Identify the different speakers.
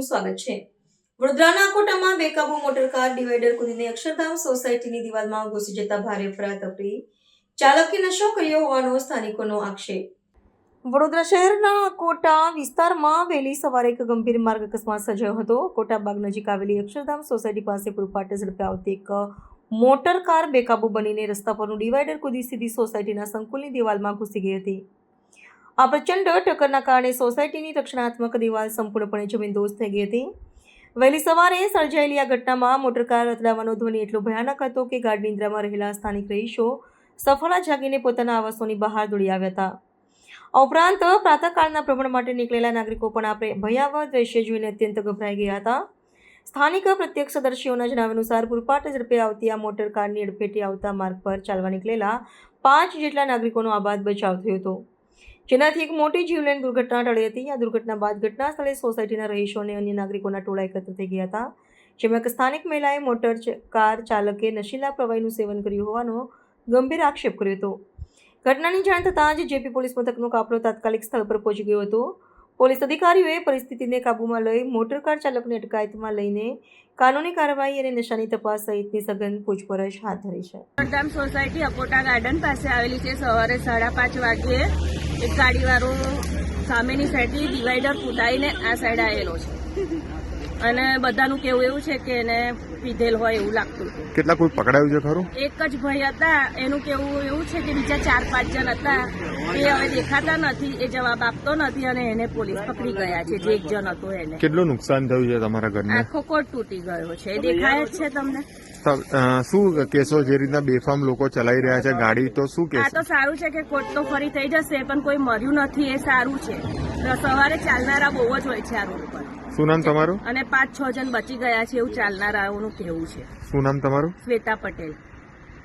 Speaker 1: આપનું સ્વાગત છે। વડોદરાના કોટામાં બેકાબુ મોટરકાર ડિવાઈડર કૂદીને અક્ષરધામ સોસાયટીની દિવાલમાં ઘૂસી જતા ભારે અફરાતફરી, ચાલકે નશો કર્યો હોવાનો સ્થાનિકોનો આક્ષેપ। વડોદરા શહેરના કોટા વિસ્તારમાં વહેલી સવારે એક ગંભીર માર્ગ અકસ્માત સર્જાયો હતો। કોટાબાગ નજીક આવેલી અક્ષરધામ સોસાયટી પાસે પૂરપાટ ઝડપે આવતી એક મોટર કાર બેકાબુ બનીને રસ્તા પરનું ડિવાઈડર કૂદી સીધી સોસાયટીના સંકુલની દિવાલમાં ઘૂસી ગઈ હતી। આ પ્રચંડ ટક્કરના કારણે સોસાયટીની રક્ષણાત્મક દિવાલ સંપૂર્ણપણે જમીનદોસ્ત થઈ ગઈ હતી। વહેલી સવારે સર્જાયેલી આ ઘટનામાં મોટરકાર અથડાવાનો ધ્વનિ એટલો ભયાનક હતો કે ગાઢ નિંદ્રામાં રહેલા સ્થાનિક રહીશો સફળા જાગીને પોતાના આવાસોની બહાર દોડી આવ્યા હતા। આ ઉપરાંત પ્રાતઃકાળના ભ્રમણ માટે નીકળેલા નાગરિકો પણ આ ભયાવહ દ્રશ્ય જોઈને અત્યંત ગભરાઈ ગયા હતા। સ્થાનિક પ્રત્યક્ષદર્શીઓના જણાવ્યા અનુસાર પૂરપાટ ઝડપે આવતી આ મોટર કારની અડફેટે આવતા માર્ગ પર ચાલવા નીકળેલા 5 જેટલા નાગરિકોનો આબાદ બચાવ થયો હતો, જેનાથી એક મોટી જીવલેણ દુર્ઘટના ટળી હતી। આ દુર્ઘટના બાદ ઘટના સ્થળે સોસાયટીના રહીશો અને અન્ય નાગરિકોના ટોળા એકત્ર થઈ ગયા હતા, જેમાં એક સ્થાનિક મહિલાએ મોટર કાર ચાલકે નશીલા પ્રવાહીનું સેવન કર્યું હોવાનો ગંભીર આક્ષેપ કર્યો હતો। ઘટનાની જાણ થતાં જ જેપી પોલીસ મથકનો કાફલો તાત્કાલિક સ્થળ પર પહોંચી ગયો હતો। પોલીસ અધિકારીઓએ પરિસ્થિતિને કાબૂમાં લઈ મોટરકાર ચાલકને અટકાયતમાં લઈને કાનૂની કાર્યવાહી અને નશાની તપાસ સહિતની સઘન પૂછપરછ હાથ ધરી છે।
Speaker 2: અક્ષરધામ સોસાયટી અકોટા ગાર્ડન પાસે આવેલી છે। સવારે 5:30 વાગ્યે એક ગાડીવાળો સામેની સાઈડથી ડિવાઈડર ફૂટાઈને આ સાઈડ આવેલો છે અને બધાનું કેવું એવું છે કે એને પીધેલ હોય એવું લાગતું હતું।
Speaker 3: કેટલા કોઈ પકડાયું છે ખરું?
Speaker 2: એક જ ભાઈ હતા, એનું કેવું એવું છે કે બીજા 4-5 જણ હતા, એ હવે દેખાતા નથી, એ જવાબ આપતો નથી અને એને પોલીસ પકડી ગયા છે। જે એક જણ હતો એને
Speaker 3: કેટલું નુકસાન થયું છે તમારા ઘરને?
Speaker 2: આખો કોટ તૂટી ગયો છે, એ દેખાય જ છે તમને।
Speaker 3: શું કેસો જે રીતના બેફામ લોકો ચલાવી રહ્યા છે ગાડી, તો શું
Speaker 2: આ
Speaker 3: કેસો?
Speaker 2: તો સારું છે કે કોટ તો ફરી થઈ જશે, પણ કોઈ મર્યું નથી, એ સારું છે। સવારે ચાલનારા બહુ જ હોય છે આ રોડ પર।
Speaker 3: શું નામ તમારું?
Speaker 2: અને 5-6 જણ બચી ગયા છે એવું ચાલનારાઓનું કહેવું છે।
Speaker 3: શું નામ તમારું?
Speaker 2: શ્વેતા પટેલ।